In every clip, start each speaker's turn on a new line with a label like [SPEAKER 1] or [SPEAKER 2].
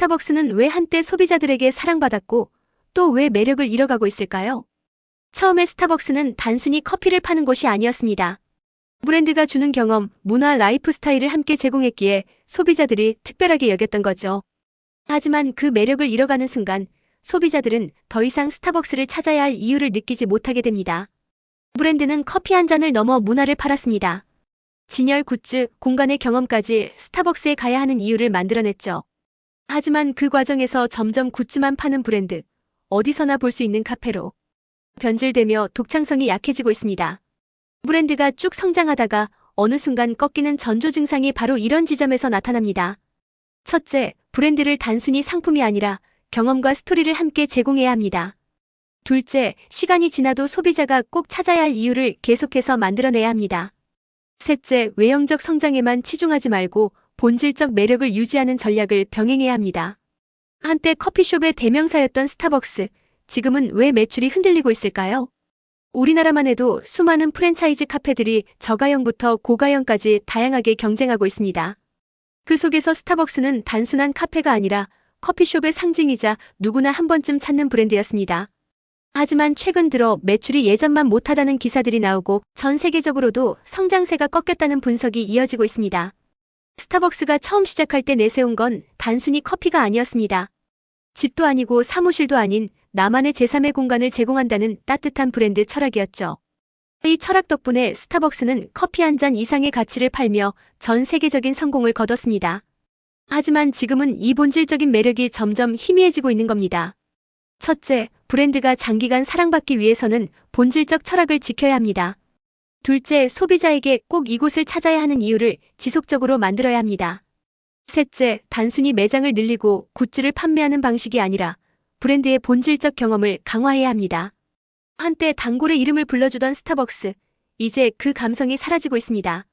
[SPEAKER 1] 스타벅스는 왜 한때 소비자들에게 사랑받았고 또 왜 매력을 잃어가고 있을까요? 처음에 스타벅스는 단순히 커피를 파는 곳이 아니었습니다. 브랜드가 주는 경험, 문화, 라이프 스타일을 함께 제공했기에 소비자들이 특별하게 여겼던 거죠. 하지만 그 매력을 잃어가는 순간 소비자들은 더 이상 스타벅스를 찾아야 할 이유를 느끼지 못하게 됩니다. 브랜드는 커피 한 잔을 넘어 문화를 팔았습니다. 진열, 굿즈, 공간의 경험까지 스타벅스에 가야 하는 이유를 만들어냈죠. 하지만 그 과정에서 점점 굿즈만 파는 브랜드, 어디서나 볼 수 있는 카페로 변질되며 독창성이 약해지고 있습니다. 브랜드가 쭉 성장하다가 어느 순간 꺾이는 전조 증상이 바로 이런 지점에서 나타납니다. 첫째, 브랜드를 단순히 상품이 아니라 경험과 스토리를 함께 제공해야 합니다. 둘째, 시간이 지나도 소비자가 꼭 찾아야 할 이유를 계속해서 만들어내야 합니다. 셋째, 외형적 성장에만 치중하지 말고 본질적 매력을 유지하는 전략을 병행해야 합니다. 한때 커피숍의 대명사였던 스타벅스, 지금은 왜 매출이 흔들리고 있을까요? 우리나라만 해도 수많은 프랜차이즈 카페들이 저가형부터 고가형까지 다양하게 경쟁하고 있습니다. 그 속에서 스타벅스는 단순한 카페가 아니라 커피숍의 상징이자 누구나 한 번쯤 찾는 브랜드였습니다. 하지만 최근 들어 매출이 예전만 못하다는 기사들이 나오고 전 세계적으로도 성장세가 꺾였다는 분석이 이어지고 있습니다. 스타벅스가 처음 시작할 때 내세운 건 단순히 커피가 아니었습니다. 집도 아니고 사무실도 아닌 나만의 제3의 공간을 제공한다는 따뜻한 브랜드 철학이었죠. 이 철학 덕분에 스타벅스는 커피 한 잔 이상의 가치를 팔며 전 세계적인 성공을 거뒀습니다. 하지만 지금은 이 본질적인 매력이 점점 희미해지고 있는 겁니다. 첫째, 브랜드가 장기간 사랑받기 위해서는 본질적 철학을 지켜야 합니다. 둘째, 소비자에게 꼭 이곳을 찾아야 하는 이유를 지속적으로 만들어야 합니다. 셋째, 단순히 매장을 늘리고 굿즈를 판매하는 방식이 아니라 브랜드의 본질적 경험을 강화해야 합니다. 한때 단골의 이름을 불러주던 스타벅스, 이제 그 감성이 사라지고 있습니다.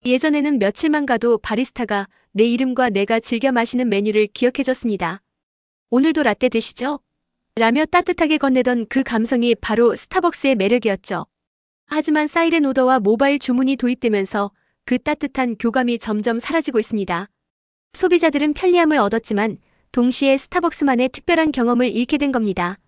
[SPEAKER 1] 예전에는 며칠만 가도 바리스타가 내 이름과 내가 즐겨 마시는 메뉴를 기억해줬습니다. 오늘도 라떼 드시죠? 라며 따뜻하게 건네던 그 감성이 바로 스타벅스의 매력이었죠. 하지만 사이렌 오더와 모바일 주문이 도입되면서 그 따뜻한 교감이 점점 사라지고 있습니다. 소비자들은 편리함을 얻었지만 동시에 스타벅스만의 특별한 경험을 잃게 된 겁니다.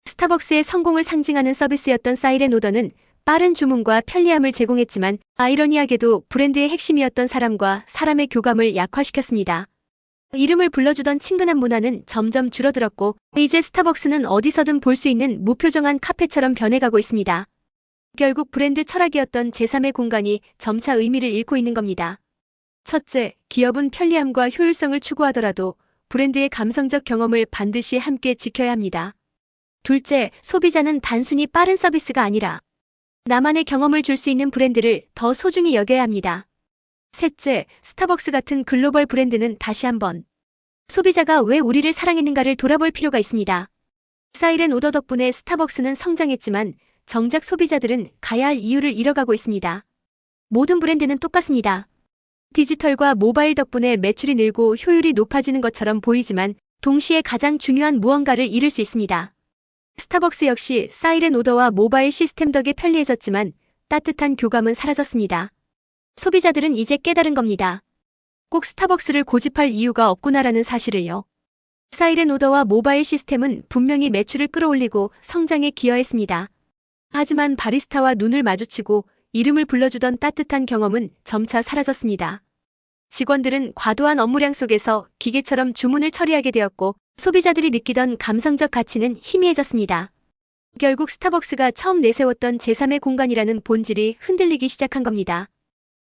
[SPEAKER 1] 스타벅스의 성공을 상징하는 서비스였던 사이렌 오더는 빠른 주문과 편리함을 제공했지만 아이러니하게도 브랜드의 핵심이었던 사람과 사람의 교감을 약화시켰습니다. 이름을 불러주던 친근한 문화는 점점 줄어들었고 이제 스타벅스는 어디서든 볼 수 있는 무표정한 카페처럼 변해가고 있습니다. 결국 브랜드 철학이었던 제3의 공간이 점차 의미를 잃고 있는 겁니다. 첫째, 기업은 편리함과 효율성을 추구하더라도 브랜드의 감성적 경험을 반드시 함께 지켜야 합니다. 둘째, 소비자는 단순히 빠른 서비스가 아니라 나만의 경험을 줄 수 있는 브랜드를 더 소중히 여겨야 합니다. 셋째, 스타벅스 같은 글로벌 브랜드는 다시 한번 소비자가 왜 우리를 사랑했는가를 돌아볼 필요가 있습니다. 사이렌 오더 덕분에 스타벅스는 성장했지만 정작 소비자들은 가야 할 이유를 잃어가고 있습니다. 모든 브랜드는 똑같습니다. 디지털과 모바일 덕분에 매출이 늘고 효율이 높아지는 것처럼 보이지만 동시에 가장 중요한 무언가를 잃을 수 있습니다. 스타벅스 역시 사이렌 오더와 모바일 시스템 덕에 편리해졌지만 따뜻한 교감은 사라졌습니다. 소비자들은 이제 깨달은 겁니다. 꼭 스타벅스를 고집할 이유가 없구나라는 사실을요. 사이렌 오더와 모바일 시스템은 분명히 매출을 끌어올리고 성장에 기여했습니다. 하지만 바리스타와 눈을 마주치고 이름을 불러주던 따뜻한 경험은 점차 사라졌습니다. 직원들은 과도한 업무량 속에서 기계처럼 주문을 처리하게 되었고 소비자들이 느끼던 감성적 가치는 희미해졌습니다. 결국 스타벅스가 처음 내세웠던 제3의 공간이라는 본질이 흔들리기 시작한 겁니다.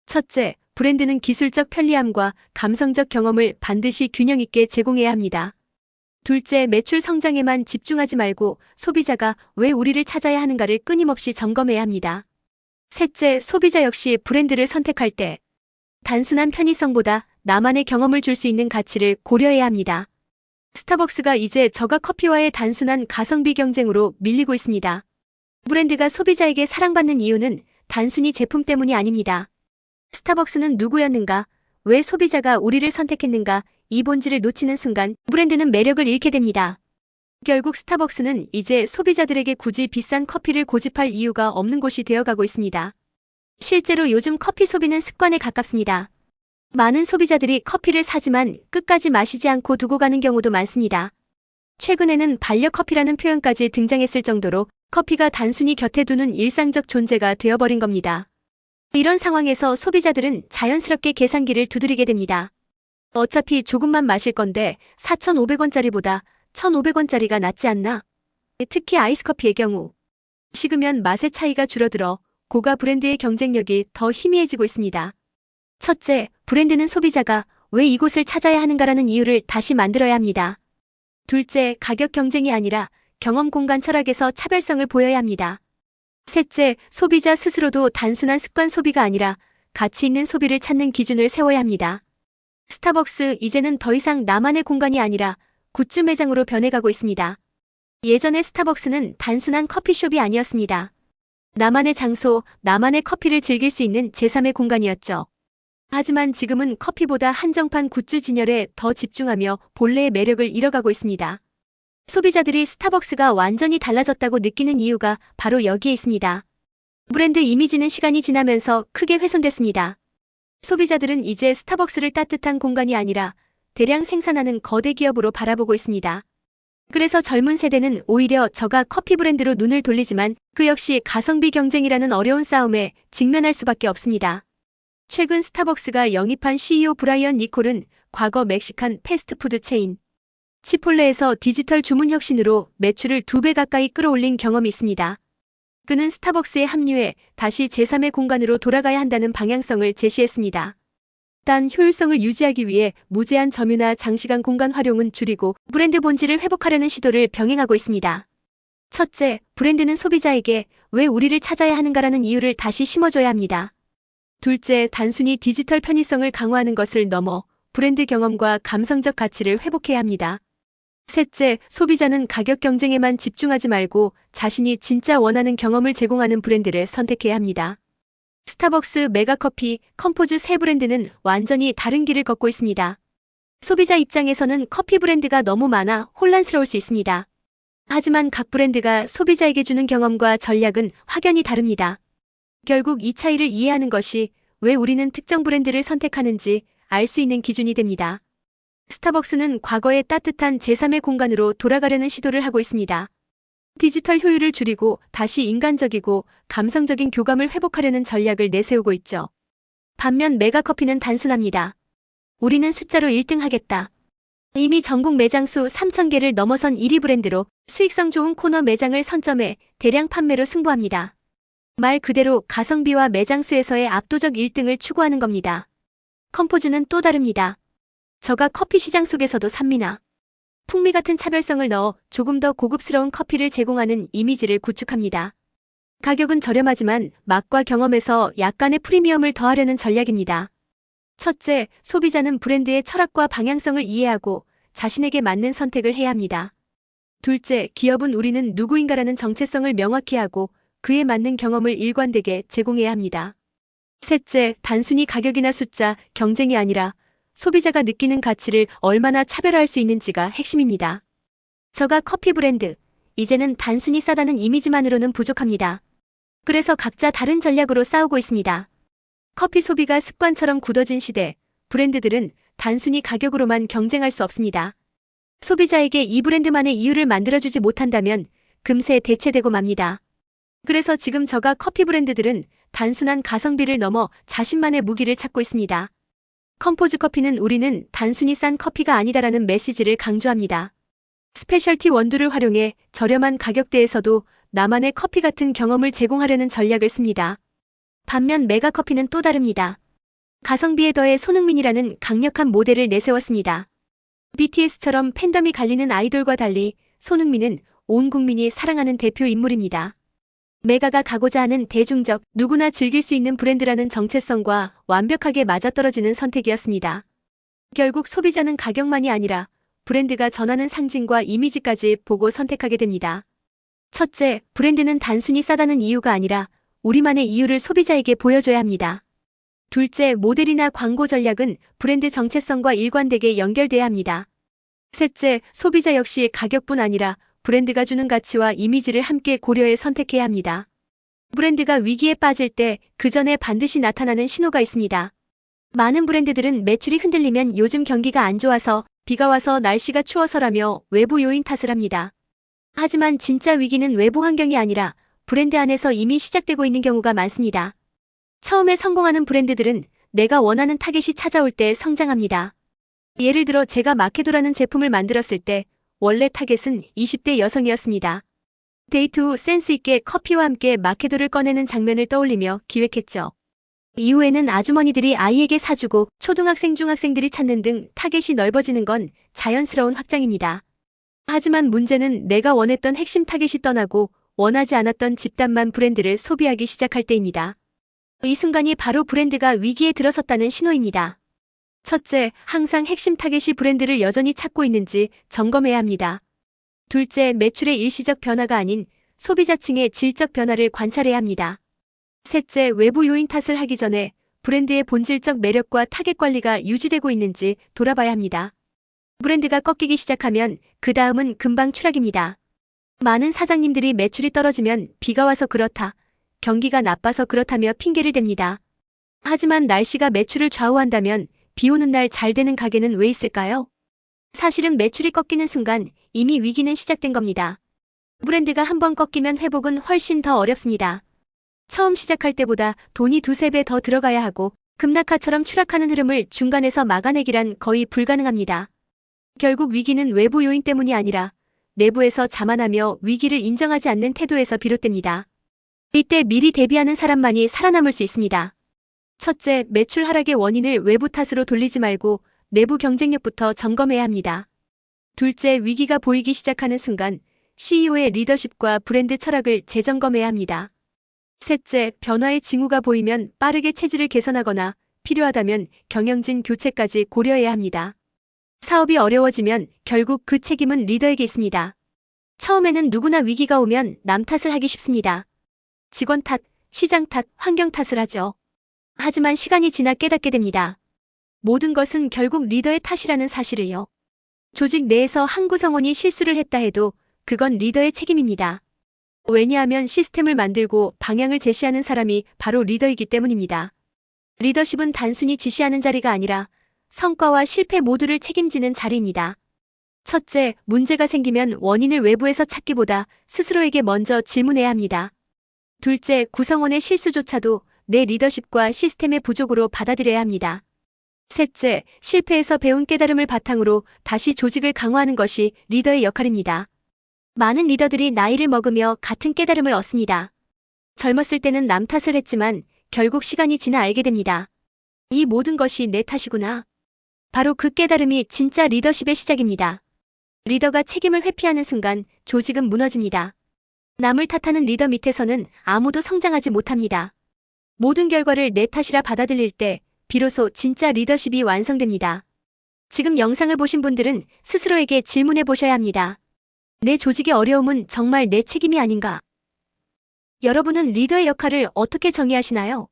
[SPEAKER 1] 첫째, 브랜드는 기술적 편리함과 감성적 경험을 반드시 균형 있게 제공해야 합니다. 둘째, 매출 성장에만 집중하지 말고 소비자가 왜 우리를 찾아야 하는가를 끊임없이 점검해야 합니다. 셋째, 소비자 역시 브랜드를 선택할 때 단순한 편의성보다 나만의 경험을 줄 수 있는 가치를 고려해야 합니다. 스타벅스가 이제 저가 커피와의 단순한 가성비 경쟁으로 밀리고 있습니다. 브랜드가 소비자에게 사랑받는 이유는 단순히 제품 때문이 아닙니다. 스타벅스는 누구였는가? 왜 소비자가 우리를 선택했는가? 이 본질을 놓치는 순간 브랜드는 매력을 잃게 됩니다. 결국 스타벅스는 이제 소비자들에게 굳이 비싼 커피를 고집할 이유가 없는 곳이 되어가고 있습니다. 실제로 요즘 커피 소비는 습관에 가깝습니다. 많은 소비자들이 커피를 사지만 끝까지 마시지 않고 두고 가는 경우도 많습니다. 최근에는 반려커피라는 표현까지 등장했을 정도로 커피가 단순히 곁에 두는 일상적 존재가 되어버린 겁니다. 이런 상황에서 소비자들은 자연스럽게 계산기를 두드리게 됩니다. 어차피 조금만 마실 건데 4,500원짜리보다 1,500원짜리가 낫지 않나? 특히 아이스커피의 경우 식으면 맛의 차이가 줄어들어 고가 브랜드의 경쟁력이 더 희미해지고 있습니다. 첫째, 브랜드는 소비자가 왜 이곳을 찾아야 하는가라는 이유를 다시 만들어야 합니다. 둘째, 가격 경쟁이 아니라 경험 공간 철학에서 차별성을 보여야 합니다. 셋째, 소비자 스스로도 단순한 습관 소비가 아니라 가치 있는 소비를 찾는 기준을 세워야 합니다. 스타벅스, 이제는 더 이상 나만의 공간이 아니라 굿즈 매장으로 변해가고 있습니다. 예전의 스타벅스는 단순한 커피숍이 아니었습니다. 나만의 장소, 나만의 커피를 즐길 수 있는 제3의 공간이었죠. 하지만 지금은 커피보다 한정판 굿즈 진열에 더 집중하며 본래의 매력을 잃어가고 있습니다. 소비자들이 스타벅스가 완전히 달라졌다고 느끼는 이유가 바로 여기에 있습니다. 브랜드 이미지는 시간이 지나면서 크게 훼손됐습니다. 소비자들은 이제 스타벅스를 따뜻한 공간이 아니라 대량 생산하는 거대 기업으로 바라보고 있습니다. 그래서 젊은 세대는 오히려 저가 커피 브랜드로 눈을 돌리지만 그 역시 가성비 경쟁이라는 어려운 싸움에 직면할 수밖에 없습니다. 최근 스타벅스가 영입한 CEO 브라이언 니콜은 과거 멕시칸 패스트푸드 체인 치폴레에서 디지털 주문 혁신으로 매출을 2배 가까이 끌어올린 경험이 있습니다. 그는 스타벅스에 합류해 다시 제3의 공간으로 돌아가야 한다는 방향성을 제시했습니다. 단 효율성을 유지하기 위해 무제한 점유나 장시간 공간 활용은 줄이고 브랜드 본질을 회복하려는 시도를 병행하고 있습니다. 첫째, 브랜드는 소비자에게 왜 우리를 찾아야 하는가라는 이유를 다시 심어줘야 합니다. 둘째, 단순히 디지털 편의성을 강화하는 것을 넘어 브랜드 경험과 감성적 가치를 회복해야 합니다. 셋째, 소비자는 가격 경쟁에만 집중하지 말고 자신이 진짜 원하는 경험을 제공하는 브랜드를 선택해야 합니다. 스타벅스, 메가커피, 컴포즈 세 브랜드는 완전히 다른 길을 걷고 있습니다. 소비자 입장에서는 커피 브랜드가 너무 많아 혼란스러울 수 있습니다. 하지만 각 브랜드가 소비자에게 주는 경험과 전략은 확연히 다릅니다. 결국 이 차이를 이해하는 것이 왜 우리는 특정 브랜드를 선택하는지 알 수 있는 기준이 됩니다. 스타벅스는 과거의 따뜻한 제3의 공간으로 돌아가려는 시도를 하고 있습니다. 디지털 효율을 줄이고 다시 인간적이고 감성적인 교감을 회복하려는 전략을 내세우고 있죠. 반면 메가커피는 단순합니다. 우리는 숫자로 1등 하겠다. 이미 전국 매장 수 3,000개를 넘어선 1위 브랜드로 수익성 좋은 코너 매장을 선점해 대량 판매로 승부합니다. 말 그대로 가성비와 매장 수에서의 압도적 1등을 추구하는 겁니다. 컴포즈는 또 다릅니다. 저가 커피 시장 속에서도 산미나 풍미 같은 차별성을 넣어 조금 더 고급스러운 커피를 제공하는 이미지를 구축합니다. 가격은 저렴하지만 맛과 경험에서 약간의 프리미엄을 더하려는 전략입니다. 첫째, 소비자는 브랜드의 철학과 방향성을 이해하고 자신에게 맞는 선택을 해야 합니다. 둘째, 기업은 우리는 누구인가라는 정체성을 명확히 하고 그에 맞는 경험을 일관되게 제공해야 합니다. 셋째, 단순히 가격이나 숫자, 경쟁이 아니라 소비자가 느끼는 가치를 얼마나 차별화할 수 있는지가 핵심입니다. 저가 커피 브랜드, 이제는 단순히 싸다는 이미지만으로는 부족합니다. 그래서 각자 다른 전략으로 싸우고 있습니다. 커피 소비가 습관처럼 굳어진 시대, 브랜드들은 단순히 가격으로만 경쟁할 수 없습니다. 소비자에게 이 브랜드만의 이유를 만들어주지 못한다면 금세 대체되고 맙니다. 그래서 지금 저가 커피 브랜드들은 단순한 가성비를 넘어 자신만의 무기를 찾고 있습니다. 컴포즈 커피는 우리는 단순히 싼 커피가 아니다라는 메시지를 강조합니다. 스페셜티 원두를 활용해 저렴한 가격대에서도 나만의 커피 같은 경험을 제공하려는 전략을 씁니다. 반면 메가커피는 또 다릅니다. 가성비에 더해 손흥민이라는 강력한 모델을 내세웠습니다. BTS처럼 팬덤이 갈리는 아이돌과 달리 손흥민은 온 국민이 사랑하는 대표 인물입니다. 메가가 가고자 하는 대중적, 누구나 즐길 수 있는 브랜드라는 정체성과 완벽하게 맞아떨어지는 선택이었습니다. 결국 소비자는 가격만이 아니라 브랜드가 전하는 상징과 이미지까지 보고 선택하게 됩니다. 첫째, 브랜드는 단순히 싸다는 이유가 아니라 우리만의 이유를 소비자에게 보여줘야 합니다. 둘째, 모델이나 광고 전략은 브랜드 정체성과 일관되게 연결돼야 합니다. 셋째, 소비자 역시 가격뿐 아니라 브랜드가 주는 가치와 이미지를 함께 고려해 선택해야 합니다. 브랜드가 위기에 빠질 때 그 전에 반드시 나타나는 신호가 있습니다. 많은 브랜드들은 매출이 흔들리면 요즘 경기가 안 좋아서, 비가 와서, 날씨가 추워서라며 외부 요인 탓을 합니다. 하지만 진짜 위기는 외부 환경이 아니라 브랜드 안에서 이미 시작되고 있는 경우가 많습니다. 처음에 성공하는 브랜드들은 내가 원하는 타겟이 찾아올 때 성장합니다. 예를 들어 제가 마케도라는 제품을 만들었을 때 원래 타겟은 20대 여성이었습니다. 데이트 후 센스 있게 커피와 함께 마케도를 꺼내는 장면을 떠올리며 기획했죠. 이후에는 아주머니들이 아이에게 사주고 초등학생, 중학생들이 찾는 등 타겟이 넓어지는 건 자연스러운 확장입니다. 하지만 문제는 내가 원했던 핵심 타겟이 떠나고 원하지 않았던 집단만 브랜드를 소비하기 시작할 때입니다. 이 순간이 바로 브랜드가 위기에 들어섰다는 신호입니다. 첫째, 항상 핵심 타겟이 브랜드를 여전히 찾고 있는지 점검해야 합니다. 둘째, 매출의 일시적 변화가 아닌 소비자층의 질적 변화를 관찰해야 합니다. 셋째, 외부 요인 탓을 하기 전에 브랜드의 본질적 매력과 타겟 관리가 유지되고 있는지 돌아봐야 합니다. 브랜드가 꺾이기 시작하면 그 다음은 금방 추락입니다. 많은 사장님들이 매출이 떨어지면 비가 와서 그렇다, 경기가 나빠서 그렇다며 핑계를 댑니다. 하지만 날씨가 매출을 좌우한다면 비 오는 날 잘 되는 가게는 왜 있을까요? 사실은 매출이 꺾이는 순간 이미 위기는 시작된 겁니다. 브랜드가 한번 꺾이면 회복은 훨씬 더 어렵습니다. 처음 시작할 때보다 돈이 두세 배 더 들어가야 하고 급락하처럼 추락하는 흐름을 중간에서 막아내기란 거의 불가능합니다. 결국 위기는 외부 요인 때문이 아니라 내부에서 자만하며 위기를 인정하지 않는 태도에서 비롯됩니다. 이때 미리 대비하는 사람만이 살아남을 수 있습니다. 첫째, 매출 하락의 원인을 외부 탓으로 돌리지 말고 내부 경쟁력부터 점검해야 합니다. 둘째, 위기가 보이기 시작하는 순간 CEO의 리더십과 브랜드 철학을 재점검해야 합니다. 셋째, 변화의 징후가 보이면 빠르게 체질을 개선하거나 필요하다면 경영진 교체까지 고려해야 합니다. 사업이 어려워지면 결국 그 책임은 리더에게 있습니다. 처음에는 누구나 위기가 오면 남 탓을 하기 쉽습니다. 직원 탓, 시장 탓, 환경 탓을 하죠. 하지만 시간이 지나 깨닫게 됩니다. 모든 것은 결국 리더의 탓이라는 사실을요. 조직 내에서 한 구성원이 실수를 했다 해도 그건 리더의 책임입니다. 왜냐하면 시스템을 만들고 방향을 제시하는 사람이 바로 리더이기 때문입니다. 리더십은 단순히 지시하는 자리가 아니라 성과와 실패 모두를 책임지는 자리입니다. 첫째, 문제가 생기면 원인을 외부에서 찾기보다 스스로에게 먼저 질문해야 합니다. 둘째, 구성원의 실수조차도 내 리더십과 시스템의 부족으로 받아들여야 합니다. 셋째, 실패에서 배운 깨달음을 바탕으로 다시 조직을 강화하는 것이 리더의 역할입니다. 많은 리더들이 나이를 먹으며 같은 깨달음을 얻습니다. 젊었을 때는 남 탓을 했지만 결국 시간이 지나 알게 됩니다. 이 모든 것이 내 탓이구나. 바로 그 깨달음이 진짜 리더십의 시작입니다. 리더가 책임을 회피하는 순간 조직은 무너집니다. 남을 탓하는 리더 밑에서는 아무도 성장하지 못합니다. 모든 결과를 내 탓이라 받아들일 때 비로소 진짜 리더십이 완성됩니다. 지금 영상을 보신 분들은 스스로에게 질문해 보셔야 합니다. 내 조직의 어려움은 정말 내 책임이 아닌가? 여러분은 리더의 역할을 어떻게 정의하시나요?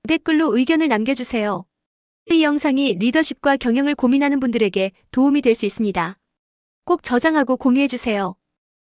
[SPEAKER 1] 댓글로 의견을 남겨주세요. 이 영상이 리더십과 경영을 고민하는 분들에게 도움이 될 수 있습니다. 꼭 저장하고 공유해주세요.